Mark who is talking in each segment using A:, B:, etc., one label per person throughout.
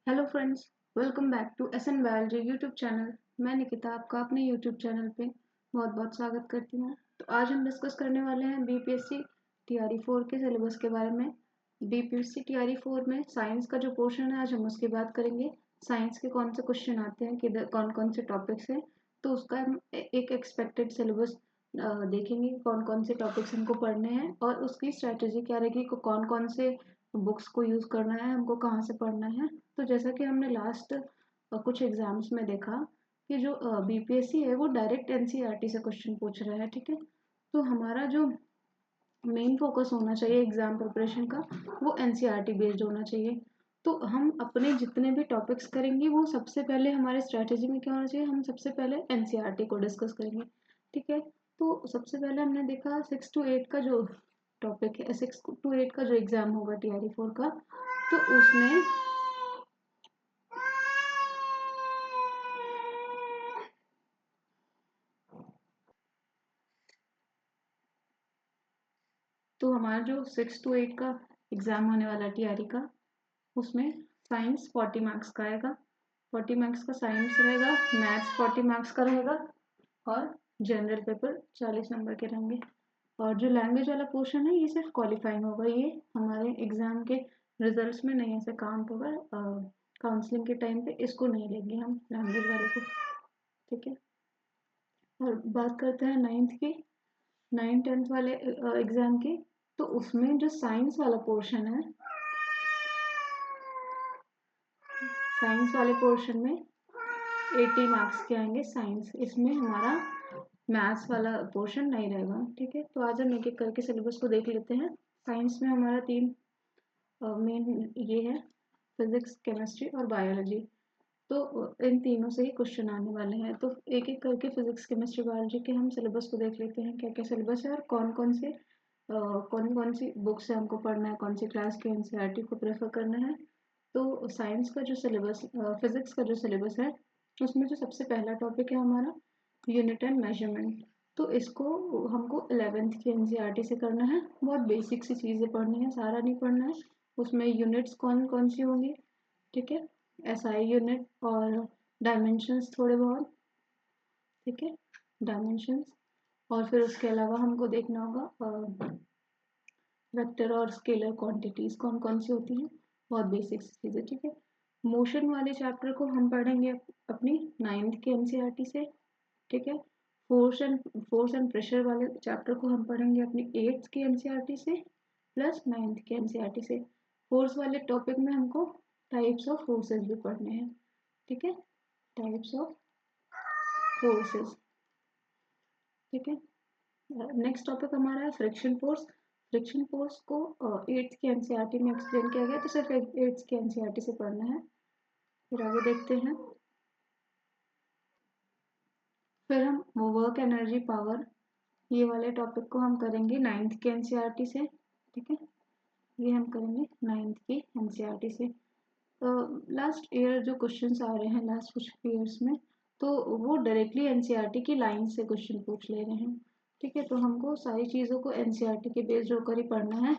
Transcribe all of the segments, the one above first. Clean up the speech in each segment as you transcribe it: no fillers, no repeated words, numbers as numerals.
A: Hello friends, welcome back to SN biology YouTube channel. मैं निकिता आपका अपने यूट्यूब चैनल पे बहुत बहुत स्वागत करती हूँ। तो आज हम डिस्कस करने वाले हैं बीपीएससी टीआरई 4 के सिलेबस के बारे में। बीपीएससी टीआरई 4 में साइंस का जो पोर्शन है आज हम उसकी बात करेंगे। साइंस के कौन से क्वेश्चन आते हैं, किधर कौन कौन से टॉपिक्स हैं, तो उसका हम एक एक्सपेक्टेड सिलेबस देखेंगे कौन कौन से टॉपिक्स हमको पढ़ने हैं और उसकी स्ट्रैटेजी क्या रहेगी, कौन कौन से बुक्स को यूज़ करना है, हमको कहाँ से पढ़ना है। तो जैसा कि हमने लास्ट कुछ एग्जाम्स में देखा कि जो बीपीएससी है वो डायरेक्ट एनसीईआरटी से क्वेश्चन पूछ रहा है। ठीक है, तो हमारा जो मेन फोकस होना चाहिए एग्जाम प्रिपरेशन का वो एनसीईआरटी बेस्ड होना चाहिए। तो हम अपने जितने भी टॉपिक्स करेंगे वो सबसे पहले हमारे स्ट्रैटेजी में क्या होना चाहिए, हम सबसे पहले एनसीईआरटी को डिस्कस करेंगे। ठीक है, तो सबसे पहले हमने देखा 6 to 8 का जो टॉपिक है, 6 to 8 का जो एग्जाम होगा टीआरई 4 का, तो उसमें तो हमारा जो 6 to 8 का एग्जाम होने वाला टीआरई का, उसमें साइंस 40 मार्क्स का आएगा। 40 मार्क्स का साइंस रहेगा, मैथ्स 40 मार्क्स का रहेगा और जनरल पेपर 40 नंबर के रहेंगे। और जो लैंग्वेज वाला पोर्शन है ये सिर्फ क्वालिफाइंग होगा, ये हमारे एग्जाम के रिजल्ट्स में नहीं ऐसे काउंट होगा। काउंसलिंग के टाइम पे इसको नहीं लेंगे हम लैंग्वेज वाले को। ठीक है, और बात करते हैं नाइन्थ की, 9th 10th वाले एग्जाम की। तो उसमें जो साइंस वाला पोर्शन है, साइंस वाले पोर्शन में 80 मार्क्स के आएंगे साइंस, इसमें हमारा मैथ्स वाला पोर्शन नहीं रहेगा। ठीक है, तो आज हम एक एक करके सिलेबस को देख लेते हैं। साइंस में हमारा 3 मेन ये है, फिजिक्स, केमिस्ट्री और बायोलॉजी। तो इन तीनों से ही क्वेश्चन आने वाले हैं। तो एक एक करके फिजिक्स, केमिस्ट्री, बायोलॉजी के हम सिलेबस को देख लेते हैं, क्या क्या सिलेबस है और कौन कौन सी बुक से हमको पढ़ना है, कौन सी क्लास के एनसीईआरटी को प्रेफर करना है। तो साइंस का जो सिलेबस, फिजिक्स का जो सिलेबस है, उसमें जो सबसे पहला टॉपिक है हमारा यूनिट एंड मेजरमेंट। तो इसको हमको 11th की एनसीईआरटी से करना है। बहुत बेसिक सी चीज़ें पढ़नी है, सारा नहीं पढ़ना है। उसमें यूनिट्स कौन कौन सी होंगी, ठीक है, एसआई यूनिट और डायमेंशंस थोड़े बहुत। ठीक है, डायमेंशंस। और फिर उसके अलावा हमको देखना होगा वेक्टर और स्केलर क्वांटिटीज कौन कौन सी होती हैं, बहुत बेसिक चीज़ें। ठीक है, मोशन वाले चैप्टर को हम पढ़ेंगे अपनी 9th के एनसीईआरटी से। ठीक है, फोर्स एंड प्रेशर वाले चैप्टर को हम पढ़ेंगे अपनी 8th के एनसीईआरटी से प्लस 9th के एनसीईआरटी से। फोर्स वाले टॉपिक में हमको टाइप्स ऑफ फोर्सेस भी पढ़ने हैं। ठीक है, टाइप्स ऑफ फोर्सेस। ठीक है, नेक्स्ट टॉपिक हमारा है फ्रिक्शन फोर्स। फ्रिक्शन फोर्स को 8th के एनसीईआरटी में एक्सप्लेन किया गया, तो सिर्फ 8th के एनसीईआरटी से पढ़ना है। फिर आगे देखते हैं, फिर हम वर्क एनर्जी पावर, ये वाले टॉपिक को हम करेंगे 9th के एनसीईआरटी से। ठीक है, ये हम करेंगे 9th की एनसीईआरटी से। तो लास्ट ईयर जो क्वेश्चंस आ रहे हैं लास्ट कुछ ईयर्स में, तो वो डायरेक्टली एनसीईआरटी की लाइन से क्वेश्चन पूछ ले रहे हैं। ठीक है, तो हमको सारी चीज़ों को एनसीईआरटी के बेस्ड होकर ही पढ़ना है।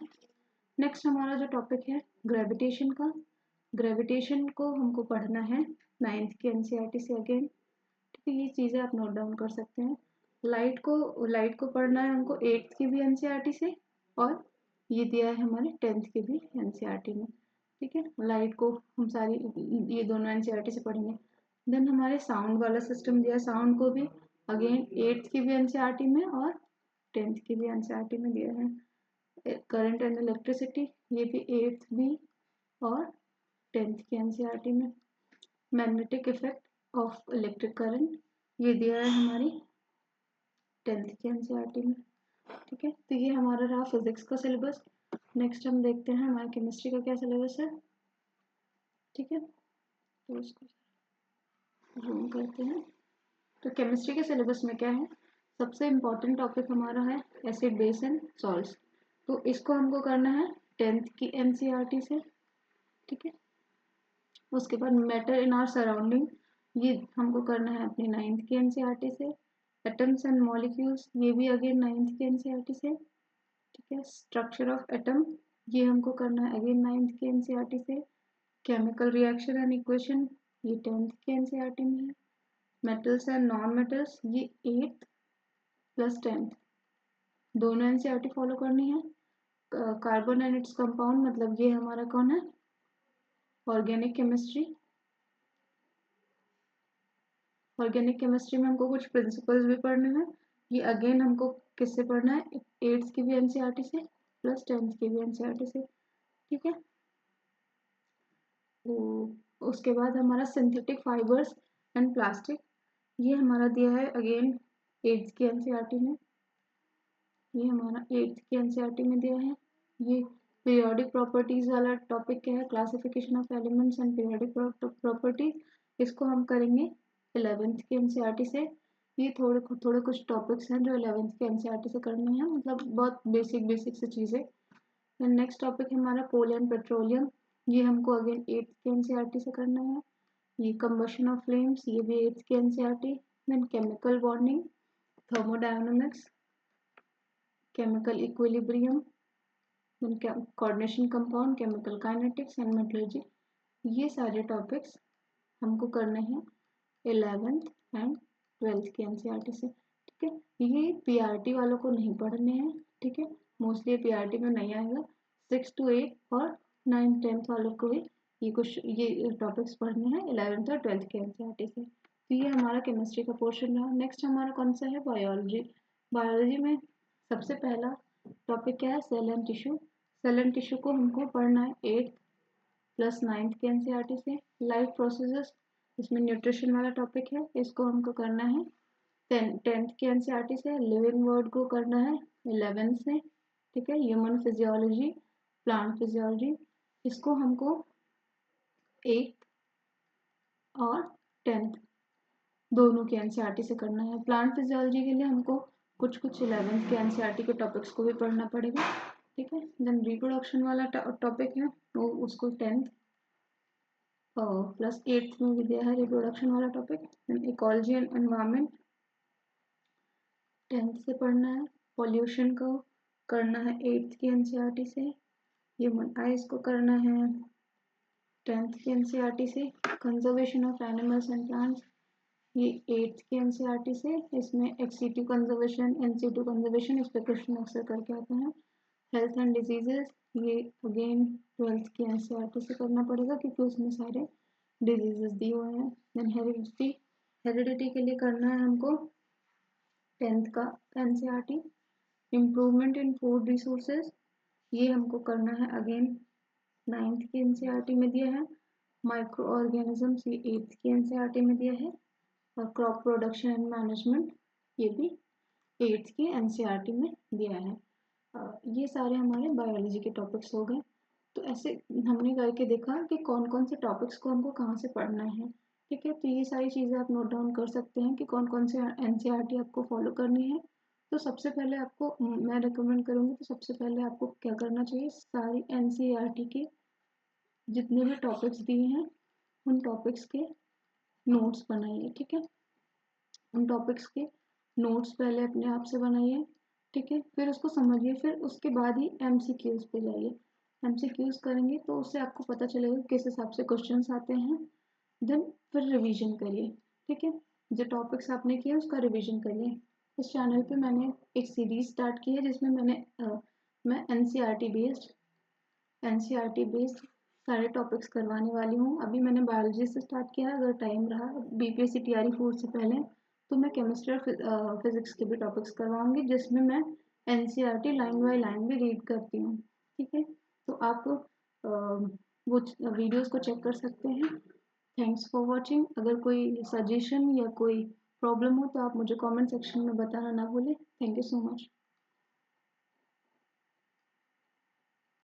A: नेक्स्ट हमारा जो टॉपिक है ग्रेविटेशन का, ग्रेविटेशन को हमको पढ़ना है 9th की एनसीईआरटी से अगेन। ठीक है, ये चीज़ें आप नोट डाउन कर सकते हैं। लाइट को पढ़ना है हमको 8th की भी एनसीईआरटी से, और ये दिया है हमारे 10th के भी एनसीईआरटी में। ठीक है, लाइट को हम सारी ये दोनों एनसीईआरटी से पढ़ेंगे। देन हमारे साउंड वाला सिस्टम दिया है, साउंड को भी अगेन 8th की भी एनसीईआरटी में और 10th की भी एनसीईआरटी में दिया है। करंट एंड इलेक्ट्रिसिटी, ये भी 8th भी और 10th की एनसीईआरटी में। Magnetic effect of electric current, ये दिया है हमारी 10th की एनसीईआरटी में। ठीक है, तो ये हमारा रहा फिजिक्स का सिलेबस। नेक्स्ट हम देखते हैं हमारा केमिस्ट्री का क्या सिलेबस है। ठीक है, तो उसको जूम करते हैं। तो केमिस्ट्री के सिलेबस में क्या है, सबसे इम्पोर्टेंट टॉपिक हमारा है एसिड बेस एंड सॉल्ट्स। तो इसको हमको करना है 10th की एनसीईआरटी से। ठीक है, उसके बाद मैटर इन आवर सराउंडिंग, ये हमको करना है अपनी 9th की एनसीईआरटी से। एटम्स एंड मॉलिक्यूल्स, ये भी अगेन 9th की एनसीईआरटी से। ठीक है, स्ट्रक्चर ऑफ एटम, ये हमको करना है अगेन 9th की एनसीईआरटी से। केमिकल रिएक्शन एंड इक्वेशन ये 10th के एनसीईआरटी में है। मेटल्स एंड नॉन मेटल्स ये 8th प्लस 10th दोनों एनसीईआरटी फॉलो करनी है। कार्बन एंड इट्स कंपाउंड मतलब ये हमारा कौन है, ऑर्गेनिक केमिस्ट्री। ऑर्गेनिक केमिस्ट्री में हमको कुछ प्रिंसिपल्स भी पढ़ने हैं। ये अगेन हमको किससे पढ़ना है, 8th की भी एनसीईआरटी से प्लस 10th की भी एनसीईआरटी से, ठीक है। तो उसके बाद हमारा सिंथेटिक फाइबर्स एंड प्लास्टिक ये हमारा दिया है अगेन 8th की एनसीईआरटी में। ये हमारा 8th की एनसीईआरटी में दिया है। ये पीरियोडिक प्रॉपर्टीज वाला टॉपिक क्या है, classification of elements and periodic properties, इसको हम करेंगे 11th की एनसीईआरटी से। ये थोड़े कुछ टॉपिक्स हैं जो 11th के एनसीईआरटी से करने हैं, मतलब बहुत बेसिक से चीज़ें। देन नेक्स्ट टॉपिक है हमारा कोल एंड पेट्रोलियम, ये हमको अगेन 8th के एनसीईआरटी से करना है। ये कंबशन ऑफ फ्लेम्स ये भी 8th के NCERT. Then chemical bonding, thermodynamics, chemical equilibrium, coordination compound, chemical kinetics and metallurgy, ये सारे टॉपिक्स हमको करने हैं 11th एंड 12th के एनसीईआरटी से, ठीक है। ये पीआरटी वालों को नहीं पढ़ने हैं, ठीक है, मोस्टली पीआरटी में नहीं आएगा। 6 to 8 और 9th 10th वालों को ही ये टॉपिक्स पढ़ने हैं 11th और 12th के एनसीईआरटी से। तो ये हमारा केमिस्ट्री का पोर्शन रहा। नेक्स्ट हमारा कौन सा है, बायोलॉजी। बायोलॉजी में सबसे पहला टॉपिक क्या है, cell and tissue. Cell and tissue को हमको पढ़ना है 8th प्लस 9th के एनसीईआरटी से। लाइफ प्रोसेसेस, इसमें न्यूट्रिशन वाला टॉपिक है, इसको हमको करना है 10th के एनसीईआरटी से। लिविंग वर्ड को करना है 11th से, ठीक है। ह्यूमन फिजियोलॉजी, प्लांट फिजियोलॉजी, इसको हमको 8th और 10th दोनों के एनसीईआरटी से करना है। प्लांट फिजियोलॉजी के लिए हमको कुछ 11th के एनसीईआरटी के टॉपिक्स को भी पढ़ना पड़ेगा, ठीक है। देन रिप्रोडक्शन वाला टॉपिक है वो उसको 10th प्लस 8th में भी दिया है रिप्रोडक्शन वाला topic. Then ecology and environment 10th से पढ़ना है। पॉल्यूशन को करना है 8th की एनसीईआरटी से। ह्यूमन आइज को करना है 10th की एनसीईआरटी से। Conservation of animals and plants ये 8th की एनसीईआरटी से। इसमें एक्सीटिव कंजर्वेशन, एनसीटिव कंजर्वेशन, इस पर क्वेश्चन अक्सर करके आते हैं। हेल्थ एंड डिजीजेस ये अगेन 12th की एनसीईआरटी से करना पड़ेगा क्योंकि उसमें सारे डिजीजेस दिए हुए हैं। देन हेरिडिटी, हेरिडिटी के लिए करना है हमको 10th का NCERT. Improvement in food resources ये हमको करना है अगेन 9th की एनसीईआरटी में दिया है। माइक्रो ऑर्गेनिजम्स ये 8th की एनसीईआरटी में दिया है। और क्रॉप प्रोडक्शन एंड मैनेजमेंट ये भी 8th की एनसीईआरटी में दिया है। ये सारे हमारे बायोलॉजी के टॉपिक्स हो गए। तो ऐसे हमने करके देखा कि कौन कौन से टॉपिक्स को हमको कहाँ से पढ़ना है, ठीक है। तो ये सारी चीज़ें आप नोट डाउन कर सकते हैं कि कौन कौन से एनसीईआरटी आपको फॉलो करनी है। तो सबसे पहले आपको मैं रिकमेंड करूँगी तो सबसे पहले आपको क्या करना चाहिए, सारी एनसीईआरटी के जितने भी टॉपिक्स दिए हैं उन टॉपिक्स के नोट्स बनाइए, ठीक है। उन टॉपिक्स के नोट्स पहले अपने आप से बनाइए, ठीक है। फिर उसको समझिए, फिर उसके बाद ही एमसीक्यूज पे जाइए। एमसीक्यूज करेंगे तो उससे आपको पता चलेगा किस हिसाब से क्वेश्चंस आते हैं। देन फिर रिवीजन करिए, ठीक है। जो टॉपिक्स आपने किए उसका रिवीजन करिए। इस चैनल पे मैंने एक सीरीज स्टार्ट की है जिसमें मैं एनसीईआरटी बेस्ड सारे टॉपिक्स करवाने वाली हूँ। अभी मैंने बायोलॉजी से स्टार्ट किया है, अगर टाइम रहा बीपीएससी टीआरई 4 से पहले तो मैं केमिस्ट्री और फिजिक्स के भी टॉपिक्स करवाऊंगी जिसमें मैं एनसीईआरटी लाइन बाय लाइन भी रीड करती हूँ, ठीक है। तो आप वो वीडियोस को चेक कर सकते हैं। Thanks for watching. अगर कोई सजेशन या कोई प्रॉब्लम हो तो आप मुझे कमेंट सेक्शन में बताना ना भूलें। Thank you so much.